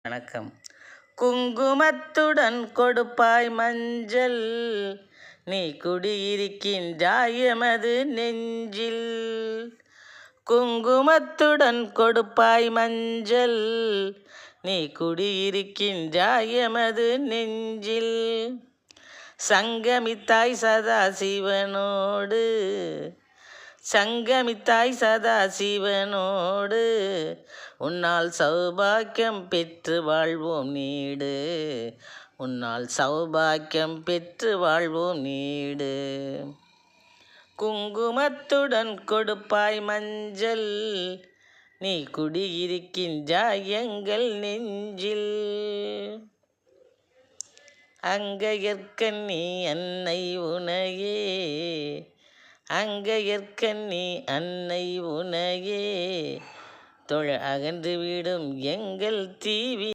வணக்கம். குங்குமத்துடன் கொடுப்பாய் மஞ்சள், நீ குடியிருக்கின்றாய் எமது நெஞ்சில். குங்குமத்துடன் கொடுப்பாய் மஞ்சள், நீ குடியிருக்கின்றாய் எமது நெஞ்சில். சங்கமித்தாய் சதாசிவனோடு, சங்கமித்தாய் சதாசிவனோடு, உன்னால் சௌபாக்கியம் பெற்று வாழ்வோம் நீடு, உன்னால் சௌபாக்கியம் பெற்று வாழ்வோம் நீடு. குங்குமத்துடன் கொடுப்பாய் மஞ்சள், நீ குடியிருக்கின்றாய் எங்கள் நெஞ்சில். அங்கையர்க்கண்ணி அன்னை உனையே, அங்கையர்க்கண்ணி அன்னை உனையே, தொழ அகன்று விடும் எங்கள் தீவி